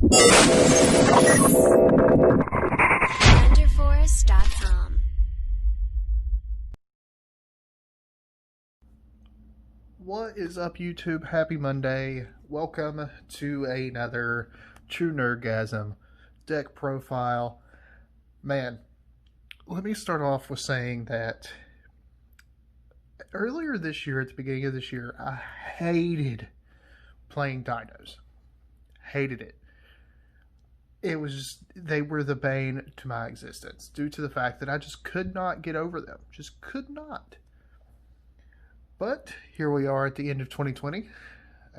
Underforest.com. What is up, YouTube? Happy Monday. Welcome to another True Nerdgasm deck profile. Man, let me start off with saying that earlier this year, at the beginning of this year, I hated playing Dinos. Hated it. They were the bane to my existence due to the fact that I just could not get over them. Just could not. But here we are at the end of 2020,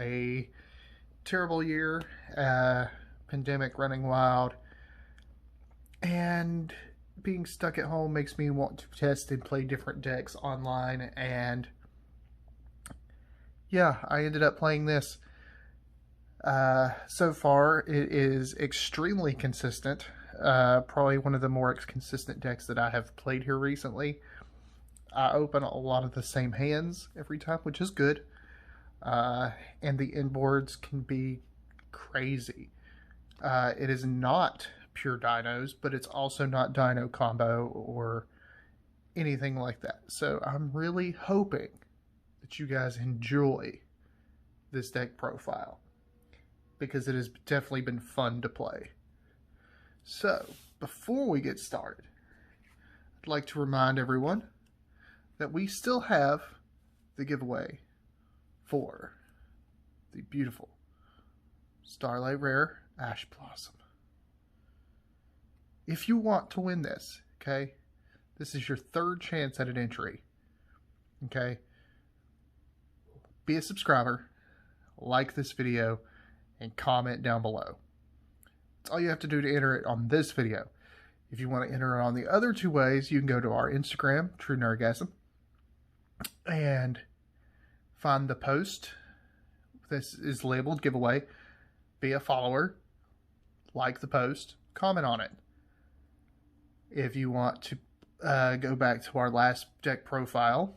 a terrible year, pandemic running wild, and being stuck at home makes me want to test and play different decks online, and yeah, I ended up playing this. So far, it is extremely consistent, probably one of the more consistent decks that I have played here recently. I open a lot of the same hands every time, which is good. And the inboards can be crazy. It is not pure dinos, but it's also not dino combo or anything like that. So I'm really hoping that you guys enjoy this deck profile, because it has definitely been fun to play. So before we get started, I'd like to remind everyone that we still have the giveaway for the beautiful Starlight Rare Ash Blossom. If you want to win this, okay, this is your third chance at an entry, okay? Be a subscriber, like this video, and comment down below. That's all you have to do to enter it on this video. If you want to enter it on the other two ways, you can go to our Instagram, True Nerdgasm, and find the post. This is labeled giveaway. Be a follower, like the post, comment on it. If you want to go back to our last deck profile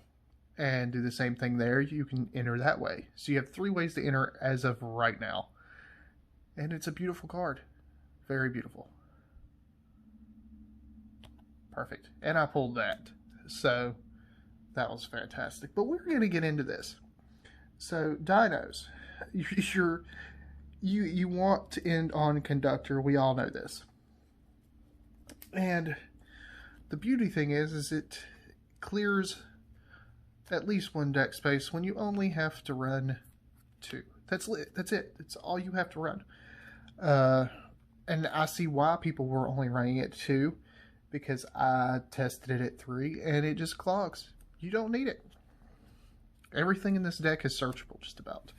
and do the same thing there, you can enter that way. So you have three ways to enter as of right now. And it's a beautiful card. Very beautiful. Perfect. And I pulled that. So that was fantastic. But we're going to get into this. So, dinos. You want to end on conductor. We all know this. And the beauty thing is it clears at least one deck space when you only have to run two. That's it. That's all you have to run. And I see why people were only running it 2, because I tested it at 3 and it just clogs. You don't need it. Everything in this deck is searchable, just about,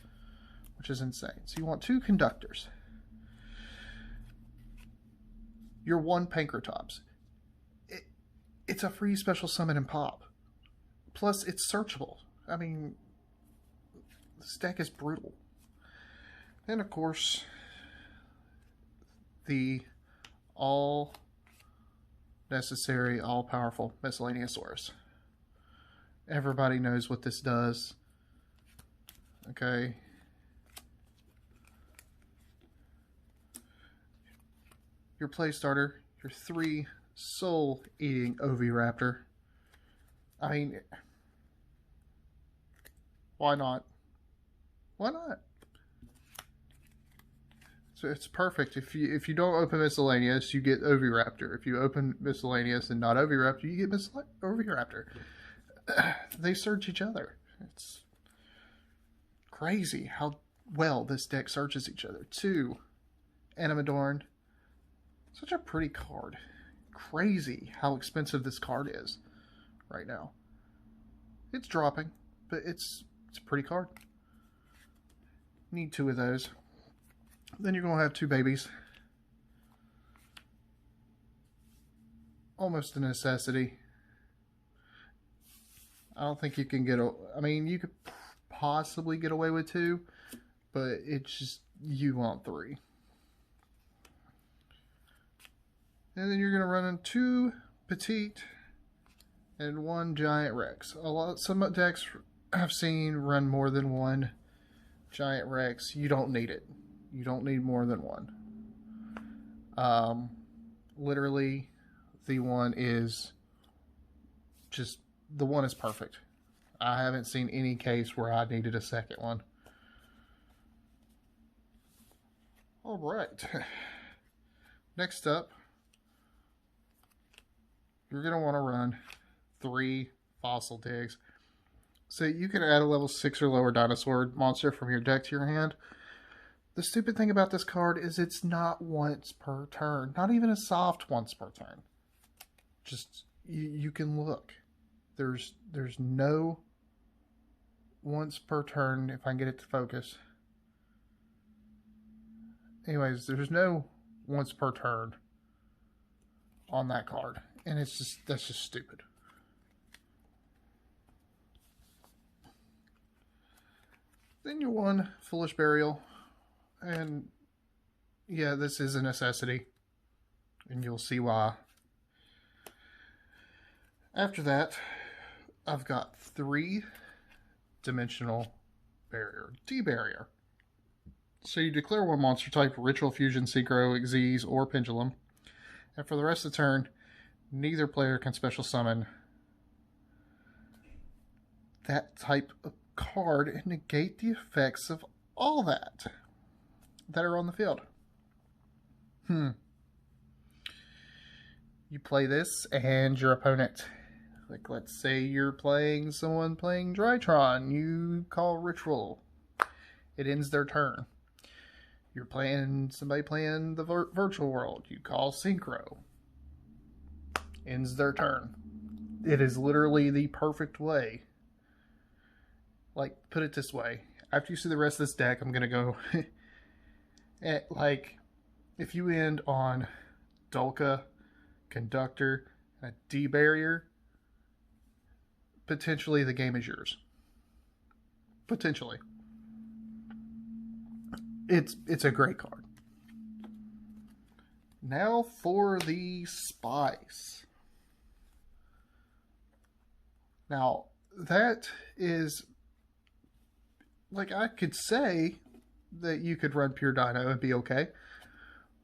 which is insane. So you want 2 conductors. Your 1 Pancratops. It's a free special summon and pop. Plus, it's searchable. I mean, this deck is brutal. And of course, the all necessary, all powerful Miscellaneousaurus. Everybody knows what this does. Okay. Your play starter, your 3 soul-eating Oviraptor. I mean, why not? Why not? So it's perfect. If you don't open Miscellaneous, you get Oviraptor. If you open Miscellaneous and not Oviraptor, you get Oviraptor. They search each other. It's crazy how well this deck searches each other. 2, Animadorn. Such a pretty card. Crazy how expensive this card is right now. It's dropping, but it's a pretty card. Need 2 of those. Then you're going to have 2 babies. Almost a necessity. I don't think you can get I mean, you could possibly get away with 2, but it's just, you want 3. And then you're going to run in 2 petite and 1 giant Rex. Some decks I've seen run more than 1 giant Rex. You don't need it. You don't need more than 1. Um, literally, the one is just, the one is perfect. I haven't seen any case where I needed a second one. All right. Next up, you're going to want to run 3 fossil digs. So you can add a level 6 or lower dinosaur monster from your deck to your hand. The stupid thing about this card is it's not once per turn. Not even a soft once per turn. Just, you can look. There's no once per turn, if I can get it to focus. Anyways, there's no once per turn on that card. And it's just, that's just stupid. Then you won Foolish Burial. And yeah, this is a necessity. And you'll see why. After that, I've got 3 dimensional barrier. D-barrier. So you declare one monster type, Ritual Fusion, Synchro, Xyz, or Pendulum. And for the rest of the turn, neither player can special summon that type of card and negate the effects of all that are on the field. You play this and your opponent, like let's say you're playing someone playing Drytron, you call Ritual. It ends their turn. You're playing somebody playing the virtual world, you call Synchro. Ends their turn. It is literally the perfect way. Like, put it this way. After you see the rest of this deck, I'm going to go... like, if you end on Dolka, Conductor, and a D-barrier, potentially the game is yours. Potentially. It's a great card. Now for the Spice. Now, that is... like, I could say that you could run pure Dino and be okay.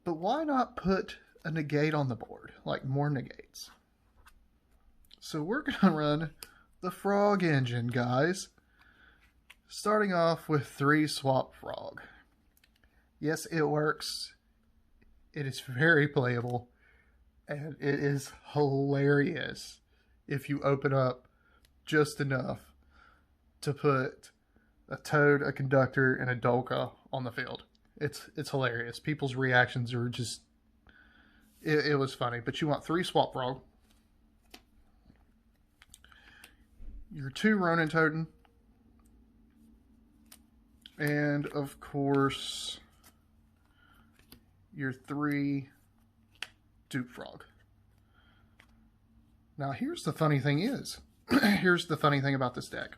But why not put a negate on the board? Like, more negates. So we're going to run the Frog Engine, guys. Starting off with 3 Swap Frog. Yes, it works. It is very playable. And it is hilarious if you open up just enough to put a Toad, a Conductor, and a Dolka on the field. It's hilarious. People's reactions are just... It was funny. But you want 3 Swap Frog. Your 2 Ronin Totem. And, of course, your 3 Duke Frog. Now, here's the funny thing is... here's the funny thing about this deck.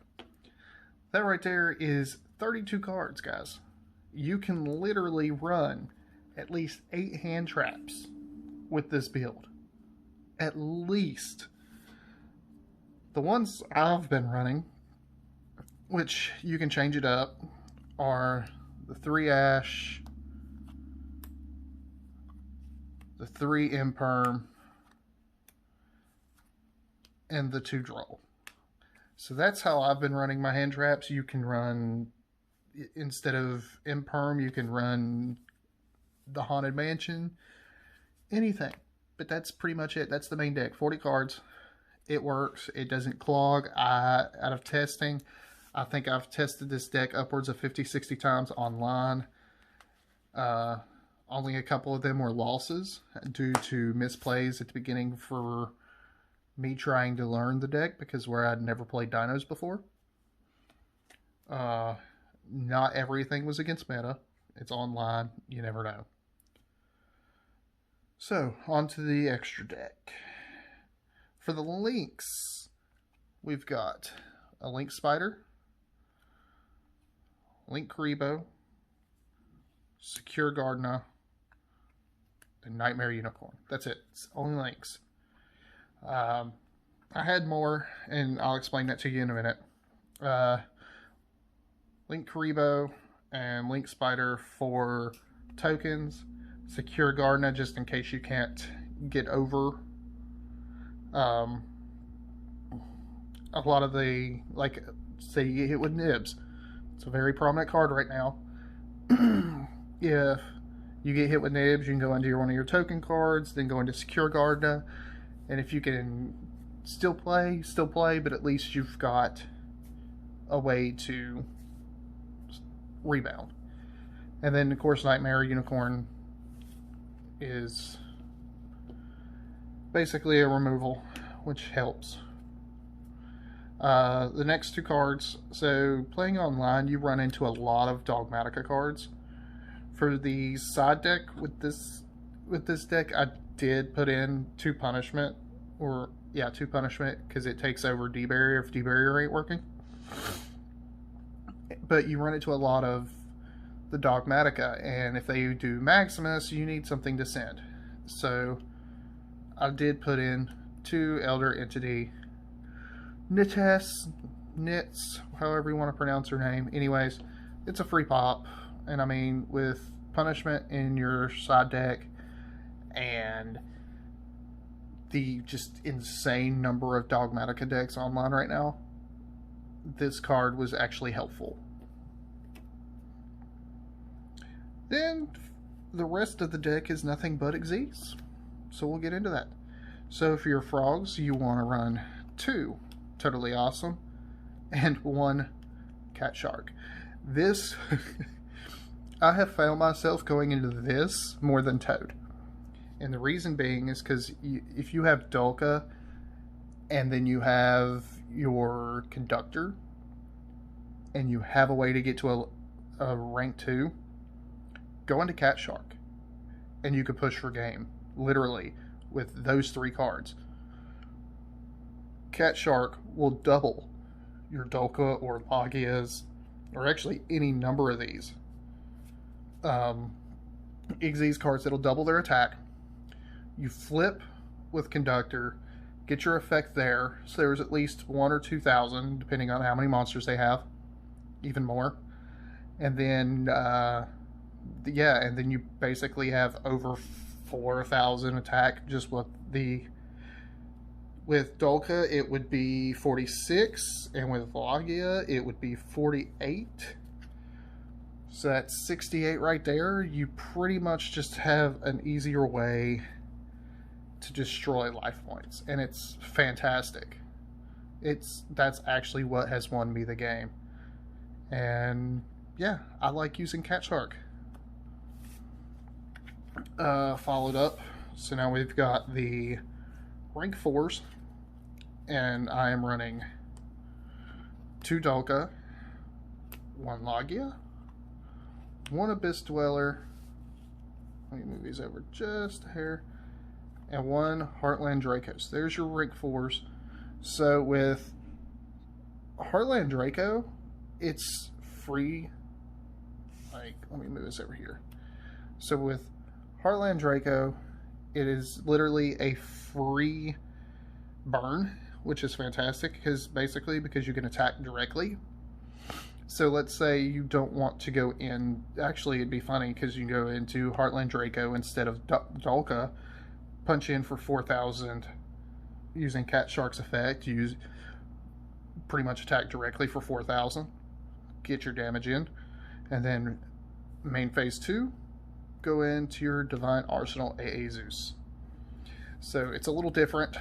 That right there is 32 cards, guys. You can literally run at least 8 hand traps with this build. At least. The ones I've been running, which you can change it up, are the 3 Ash, the 3 Imperm, and the 2 Droll. So that's how I've been running my hand traps. You can run, instead of Imperm, you can run the Haunted Mansion. Anything. But that's pretty much it. That's the main deck. 40 cards. It works. It doesn't clog. Out of testing, I think I've tested this deck upwards of 50, 60 times online. Only a couple of them were losses due to misplays at the beginning for me trying to learn the deck, because where I'd never played Dinos before. Not everything was against meta. It's online. You never know. So, on to the extra deck. For the links, we've got a Link Spider, Link Karibo, Secure Gardena, and Nightmare Unicorn. That's it. It's only links. I had more, and I'll explain that to you in a minute. Link Karibo and Link Spider for tokens. Secure Gardena just in case you can't get over a lot of the, like, say you get hit with nibs. It's a very prominent card right now. If you get hit with nibs, you can go into one of your token cards, then go into Secure Gardena, and if you can still play, but at least you've got a way to rebound. And then, of course, Nightmare Unicorn is basically a removal, which helps. The next two cards, so playing online, you run into a lot of Dogmatica cards. For the side deck with this deck, I did put in 2 punishment, because it takes over D-Barrier if D-Barrier ain't working. But you run into a lot of the Dogmatica, and if they do Maximus, you need something to send. So I did put in 2 Elder Entity Nits, however you want to pronounce her name. Anyways, it's a free pop, and I mean, with punishment in your side deck and the just insane number of Dogmatica decks online right now, this card was actually helpful. Then the rest of the deck is nothing but Xyz, so we'll get into that. So for your frogs, you want to run 2 Totally Awesome and 1 Cat Shark. This I have found myself going into this more than Toad, and the reason being is because if you have Dolka and then you have your Conductor and you have a way to get to a rank 2, go into Cat Shark and you could push for game, literally, with those 3 cards. Cat Shark will double your Dolka or Logias, or actually any number of these Xyz cards that'll double their attack. You flip with Conductor, get your effect there, so there's at least 1,000 or 2,000, depending on how many monsters they have, even more. And then, and then you basically have over 4,000 attack just with the... With Dolka, it would be 46, and with Logia, it would be 48. So that's 68 right there. You pretty much just have an easier way to destroy life points, and it's fantastic. That's actually what has won me the game. And yeah, I like using Cat Shark. Followed up, so now we've got the rank 4s, and I am running 2 Dolka, 1 Logia, 1 Abyss Dweller, let me move these over just a hair, and 1 Heartland Draco. So there's your rank 4s. So with Heartland Draco, it's free, like, let me move this over here. So with Heartland Draco, it is literally a free burn, which is fantastic because you can attack directly. So let's say you don't want to go in, actually it'd be funny because you can go into Heartland Draco instead of Dolka, punch in for 4,000 using Cat Shark's effect, use pretty much attack directly for 4,000, get your damage in, and then main phase 2, go into your Divine Arsenal AA Zeus. So it's a little different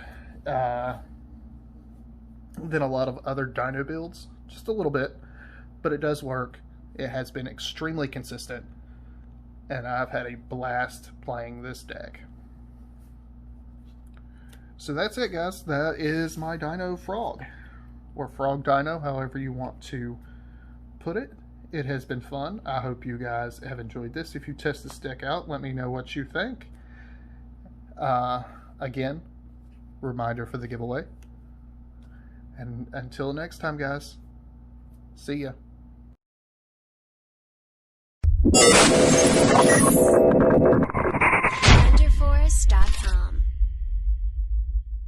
than a lot of other Dino builds, just a little bit, but it does work. It has been extremely consistent, and I've had a blast playing this deck. So that's it, guys. That is my Dino Frog, or Frog Dino, however you want to put it. It has been fun. I hope you guys have enjoyed this. If you test this deck out, let me know what you think. Again, reminder for the giveaway. And until next time, guys, see ya.